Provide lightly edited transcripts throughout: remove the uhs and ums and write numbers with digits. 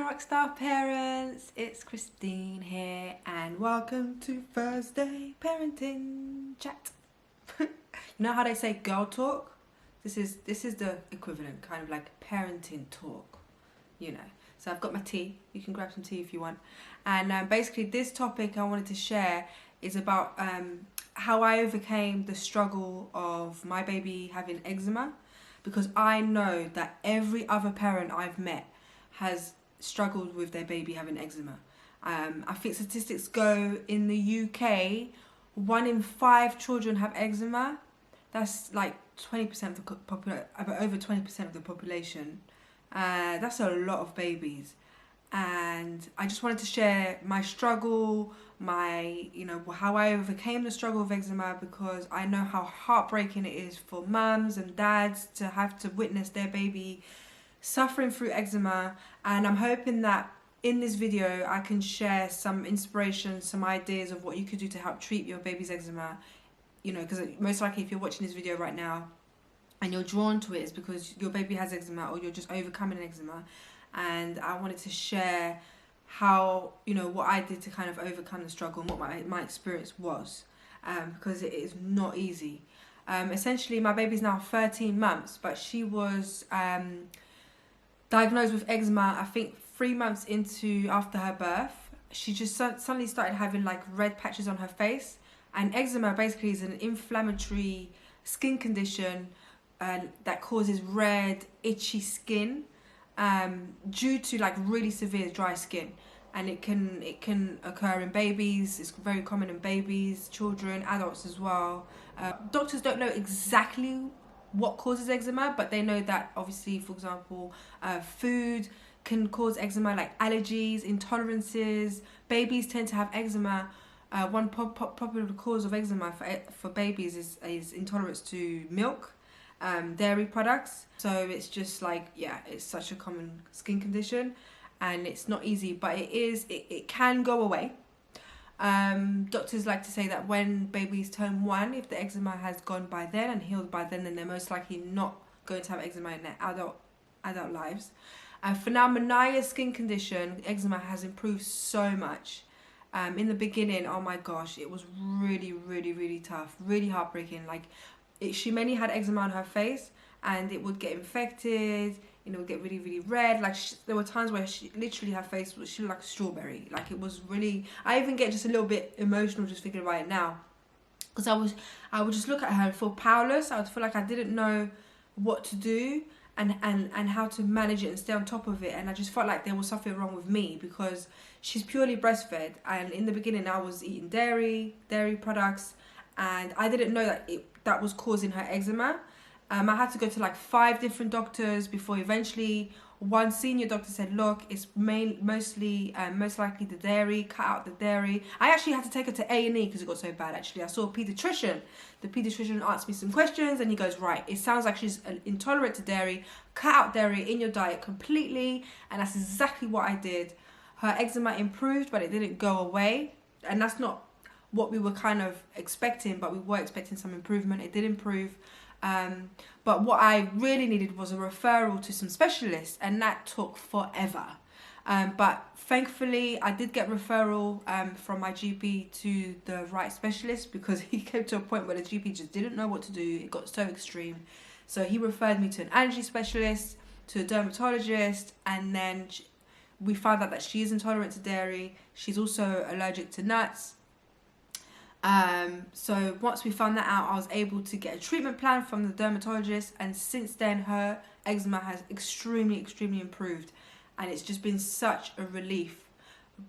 Rockstar Parents, it's Christine here and welcome to Thursday Parenting Chat. You know how they say girl talk? This is the equivalent, kind of like parenting talk, you know. So I've got my tea, you can grab some tea if you want. And basically this topic I wanted to share is about how I overcame the struggle of my baby having eczema, because I know that every other parent I've met has struggled with their baby having eczema. I think statistics go in the UK, 1 in 5 children have eczema. That's like 20% of the over 20% of the population. That's a lot of babies. And I just wanted to share my struggle, how I overcame the struggle of eczema, because I know how heartbreaking it is for mums and dads to have to witness their baby suffering through eczema. And I'm hoping that in this video I can share some inspiration, some ideas of what you could do to help treat your baby's eczema. You know, because most likely if you're watching this video right now and you're drawn to it, it's because your baby has eczema or you're just overcoming eczema. And I wanted to share how, what I did to kind of overcome the struggle and what my experience was, because it is not easy. Essentially, my baby's now 13 months, but she was diagnosed with eczema, I think 3 months after her birth. She just suddenly started having like red patches on her face. And eczema basically is an inflammatory skin condition that causes red, itchy skin due to like really severe dry skin. And it can occur in babies. It's very common in babies, children, adults as well. Doctors don't know exactly what causes eczema, but they know that obviously, for example, food can cause eczema, like allergies, intolerances. Babies tend to have eczema. One popular cause of eczema for babies is intolerance to milk, dairy products. So it's just like, it's such a common skin condition, and it's not easy, but it can go away. Doctors like to say that when babies turn 1, if the eczema has gone by then and healed by then they're most likely not going to have eczema in their adult lives. For now, Manaya's skin condition, eczema, has improved so much. In the beginning, oh my gosh, it was really, really, really tough, really heartbreaking. Like, she mainly had eczema on her face, and it would get infected. It would get really, really red. Like, there were times where her face she looked like a strawberry. Like, it was really, I even get just a little bit emotional just thinking about it now, because I would just look at her and feel powerless. I would feel like I didn't know what to do and how to manage it and stay on top of it. And I just felt like there was something wrong with me, because she's purely breastfed, and in the beginning I was eating dairy products, and I didn't know that that was causing her eczema. I had to go to like 5 different doctors before eventually one senior doctor said, look, it's most likely the dairy, cut out the dairy. I actually had to take her to A&E because it got so bad. Actually, I saw a pediatrician. The pediatrician asked me some questions, and he goes, right, it sounds like she's intolerant to dairy. Cut out dairy in your diet completely. And that's exactly what I did. Her eczema improved, but it didn't go away. And that's not what we were kind of expecting, but we were expecting some improvement. It did improve. But what I really needed was a referral to some specialists, and that took forever. But thankfully I did get referral from my GP to the right specialist, because he came to a point where the GP just didn't know what to do. It got so extreme. So he referred me to an allergy specialist, to a dermatologist, and then we found out that she is intolerant to dairy. She's also allergic to nuts. So once we found that out, I was able to get a treatment plan from the dermatologist, and since then her eczema has extremely improved, and it's just been such a relief.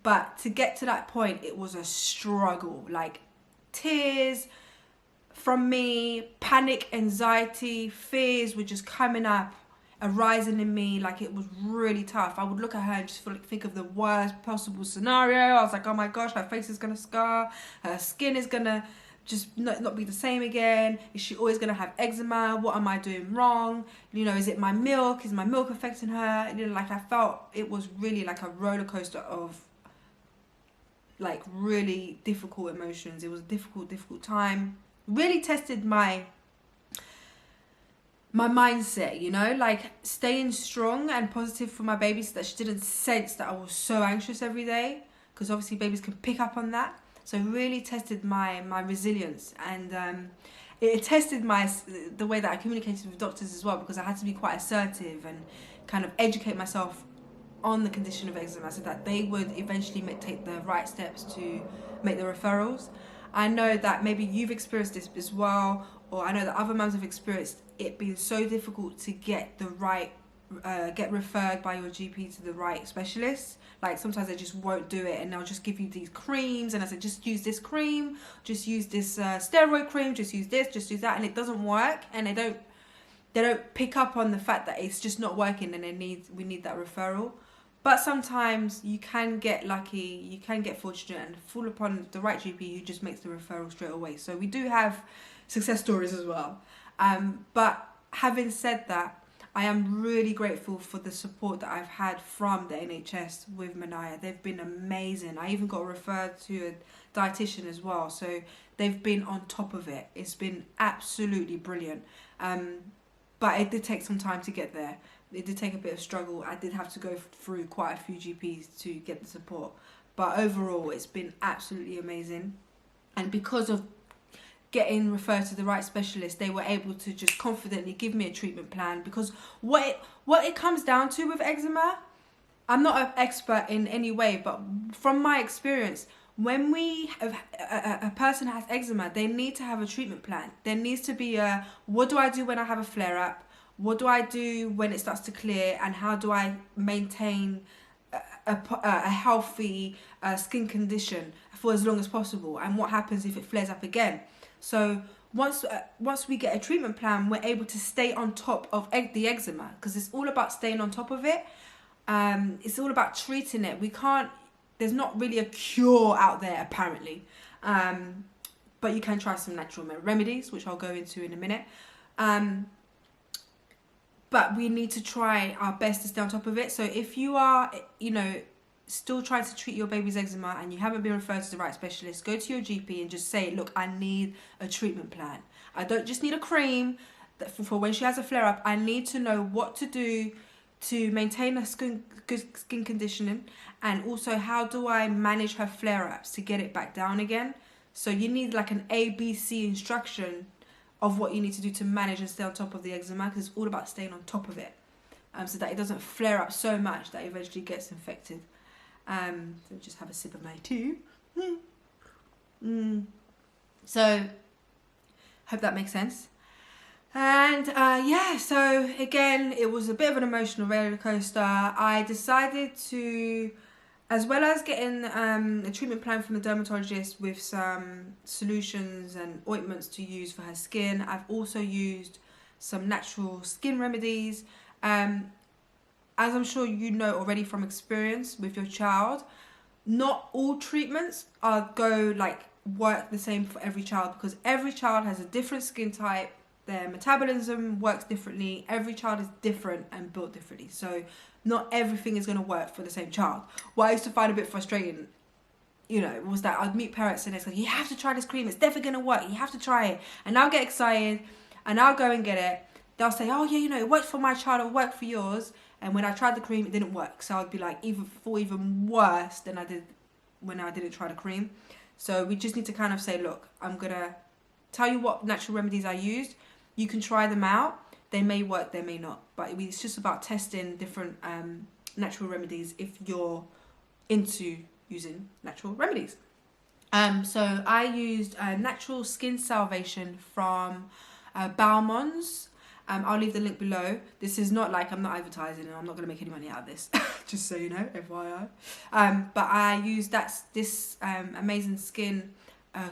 But to get to that point, it was a struggle. Like, tears from me, panic, anxiety, fears were just coming up, arising in me. Like, it was really tough. I would look at her and just think of the worst possible scenario. I was like, oh my gosh, her face is gonna scar, her skin is gonna just not be the same again. Is she always gonna have eczema? What am I doing wrong? Is it my milk? Is my milk affecting her? Like, I felt it was really like a roller coaster of like really difficult emotions. It was a difficult time. Really tested my my mindset, you know, like staying strong and positive for my baby so that she didn't sense that I was so anxious every day, because obviously babies can pick up on that. So it really tested my resilience, and it tested the way that I communicated with doctors as well, because I had to be quite assertive and kind of educate myself on the condition of eczema so that they would eventually take the right steps to make the referrals. I know that maybe you've experienced this as well, or I know that other mums have experienced it being so difficult to get the right, get referred by your GP to the right specialist. Like sometimes they just won't do it and they'll just give you these creams and I say just use this cream, just use this steroid cream, just use this, just use that, and it doesn't work, and they don't pick up on the fact that it's just not working and we need that referral. But sometimes you can get lucky, you can get fortunate and fall upon the right GP who just makes the referral straight away. So we do have success stories as well. But having said that, I am really grateful for the support that I've had from the NHS with Manaya. They've been amazing. I even got referred to a dietitian as well. So they've been on top of it. It's been absolutely brilliant. But it did take some time to get there. It did take a bit of struggle. I did have to go through quite a few GPs to get the support. But overall, it's been absolutely amazing. And because of getting referred to the right specialist, they were able to just confidently give me a treatment plan. Because what it comes down to with eczema, I'm not an expert in any way, but from my experience, when a person has eczema, they need to have a treatment plan. There needs to be what do I do when I have a flare-up? What do I do when it starts to clear? And how do I maintain a healthy skin condition for as long as possible? And what happens if it flares up again? So once we get a treatment plan, we're able to stay on top of the eczema, because it's all about staying on top of it. It's all about treating it. There's not really a cure out there apparently, but you can try some natural remedies, which I'll go into in a minute. But we need to try our best to stay on top of it. So if you are, still trying to treat your baby's eczema and you haven't been referred to the right specialist, go to your GP and just say, look, I need a treatment plan. I don't just need a cream for when she has a flare-up. I need to know what to do to maintain a good skin conditioning, and also how do I manage her flare-ups to get it back down again. So you need like an ABC instruction of what you need to do to manage and stay on top of the eczema, because it's all about staying on top of it, so that it doesn't flare up so much that it eventually gets infected. So just have a sip of my tea. So hope that makes sense. And so again, it was a bit of an emotional roller coaster. I decided to, as well as getting a treatment plan from the dermatologist with some solutions and ointments to use for her skin, I've also used some natural skin remedies. As I'm sure you know already from experience with your child, not all treatments work the same for every child, because every child has a different skin type. Their metabolism works differently. Every child is different and built differently. So not everything is going to work for the same child. What I used to find a bit frustrating, was that I'd meet parents and it's like, you have to try this cream. It's definitely going to work. You have to try it. And I'll get excited and I'll go and get it. They'll say, oh yeah, it worked for my child. It worked for yours. And when I tried the cream, it didn't work. So I'd be like, even worse than I did when I didn't try the cream. So we just need to kind of say, look, I'm going to tell you what natural remedies I used. You can try them out. They may work, they may not. But it's just about testing different natural remedies if you're into using natural remedies. So I used natural skin salvation from Biona. I'll leave the link below. This is not like, I'm not advertising and I'm not going to make any money out of this. Just so you know, FYI. But I used this amazing skin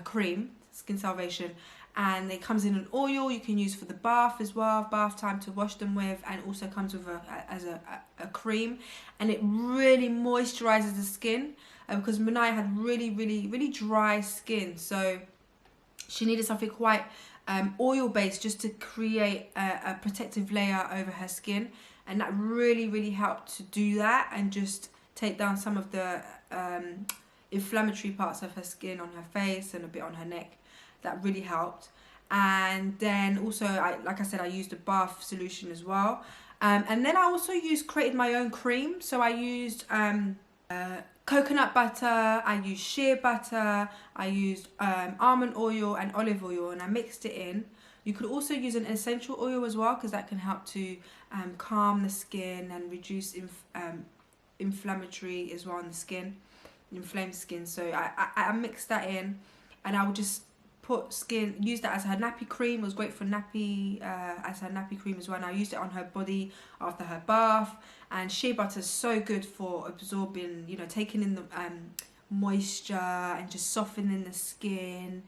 cream, skin salvation. And it comes in an oil you can use for the bath as well, bath time to wash them with, and also comes with a cream. And it really moisturizes the skin, because Manaya had really, really, really dry skin. So she needed something quite oil-based just to create a protective layer over her skin. And that really, really helped to do that and just take down some of the inflammatory parts of her skin on her face and a bit on her neck. That really helped. And then also, like I said, I used a bath solution as well. And then I also created my own cream. So I used coconut butter, I used shea butter, I used almond oil and olive oil, and I mixed it in. You could also use an essential oil as well, because that can help to calm the skin and reduce inflammatory as well on the skin, inflamed skin. So I mixed that in, and I would just use that as her nappy cream. It was great for nappy, as her nappy cream as well. And I used it on her body after her bath. And shea butter is so good for absorbing, you know, taking in the moisture and just softening the skin.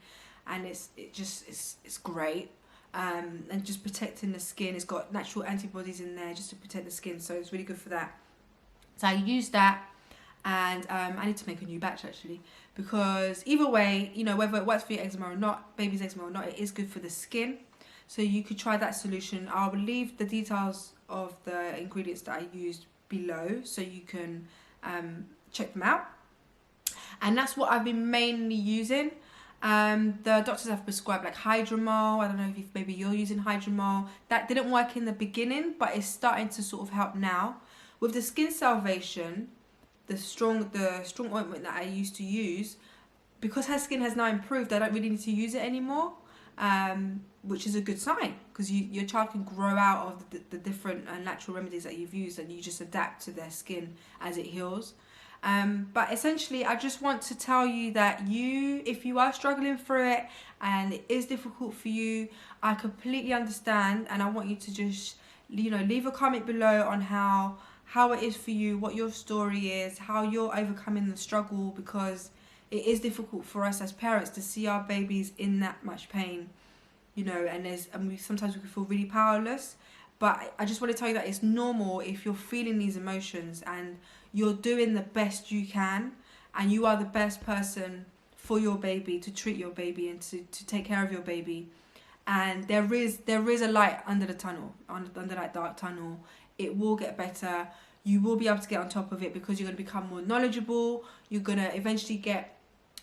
And it's great. And just protecting the skin. It's got natural antibodies in there just to protect the skin, so it's really good for that. So I used that, and I need to make a new batch actually, because either way, you know, whether it works for your eczema or not, baby's eczema or not, it is good for the skin. So you could try that solution. I'll leave the details of the ingredients that I used below, so you can check them out. And that's what I've been mainly using. The doctors have prescribed like Hydromol. I don't know if maybe you're using Hydromol. That didn't work in the beginning, but it's starting to sort of help now. With the Skin Salvation, the strong ointment that I used to use, because her skin has now improved, I don't really need to use it anymore, which is a good sign, because your child can grow out of the different natural remedies that you've used, and you just adapt to their skin as it heals. But essentially, I just want to tell you that if you are struggling through it and it is difficult for you, I completely understand, and I want you to just, you know, leave a comment below on how it is for you, what your story is, how you're overcoming the struggle, because it is difficult for us as parents to see our babies in that much pain, you know, and sometimes we can feel really powerless. But I just want to tell you that it's normal if you're feeling these emotions, and you're doing the best you can, and you are the best person for your baby, to treat your baby and to take care of your baby. And there is a light under the tunnel, under that dark tunnel. It will get better. You will be able to get on top of it, because you're going to become more knowledgeable. You're going to eventually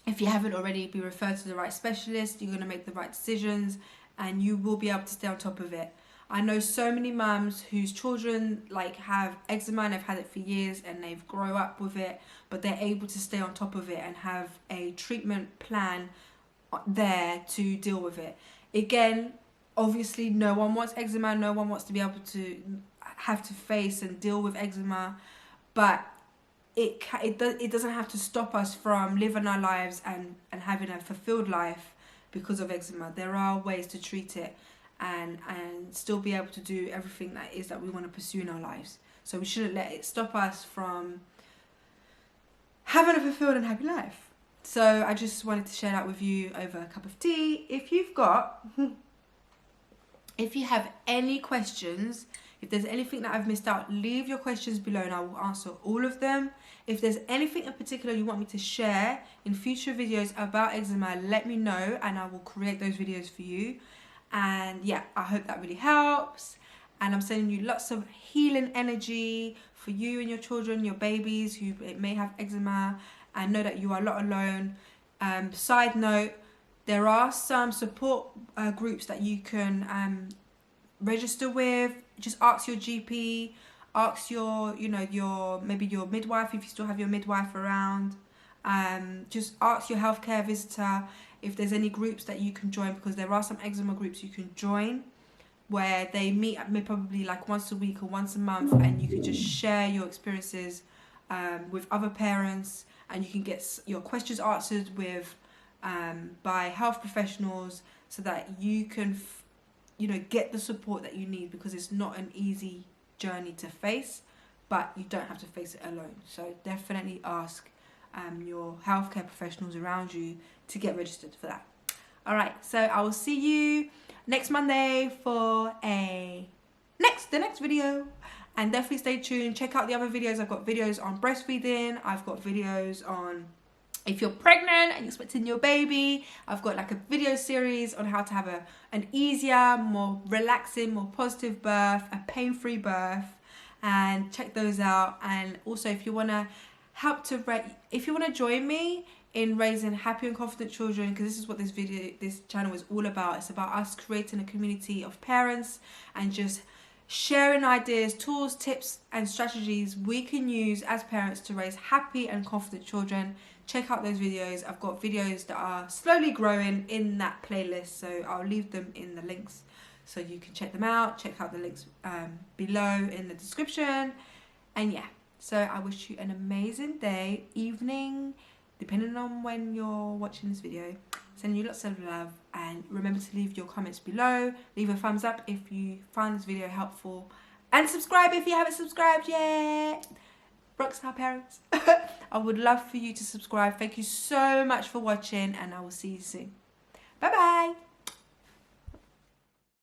if you haven't already, be referred to the right specialist. You're going to make the right decisions, and you will be able to stay on top of it. I know so many mums whose children like have eczema and they've had it for years, and they've grown up with it, but they're able to stay on top of it and have a treatment plan there to deal with it. Again, obviously no one wants eczema, no one wants to be able to have to face and deal with eczema, but it doesn't have to stop us from living our lives and having a fulfilled life because of eczema. There are ways to treat it and still be able to do everything that we want to pursue in our lives. So we shouldn't let it stop us from having a fulfilled and happy life. So I just wanted to share that with you over a cup of tea. If you have any questions, if there's anything that I've missed out, leave your questions below and I will answer all of them. If there's anything in particular you want me to share in future videos about eczema, let me know and I will create those videos for you. And yeah, I hope that really helps. And I'm sending you lots of healing energy for you and your children, your babies who may have eczema, and know that you are not alone. Side note, there are some support groups that you can register with. Just ask your GP, ask maybe your midwife if you still have your midwife around. Just ask your healthcare visitor if there's any groups that you can join, because there are some eczema groups you can join where they meet probably like once a week or once a month, and you can just share your experiences with other parents, and you can get your questions answered by health professionals, so that you can get the support that you need, because it's not an easy journey to face, but you don't have to face it alone. So definitely ask your healthcare professionals around you to get registered for that. All right, so I will see you next Monday for the next video, and definitely stay tuned. Check out the other videos. I've got videos on breastfeeding. I've got videos on if you're pregnant and you're expecting your baby. I've got like a video series on how to have an easier, more relaxing, more positive birth, a pain-free birth, and check those out. And also, if you want to join me in raising happy and confident children, because this is what this channel is all about. It's about us creating a community of parents and just sharing ideas, tools, tips and strategies we can use as parents to raise happy and confident children. Check out those videos. I've got videos that are slowly growing in that playlist, so I'll leave them in the links so you can check them out. Check out the links below in the description. And yeah, so I wish you an amazing day, evening, depending on when you're watching this video. Sending you lots of love, and remember to leave your comments below. Leave a thumbs up if you find this video helpful, and subscribe if you haven't subscribed yet. Rockstar parents. I would love for you to subscribe. Thank you so much for watching, and I will see you soon. Bye bye.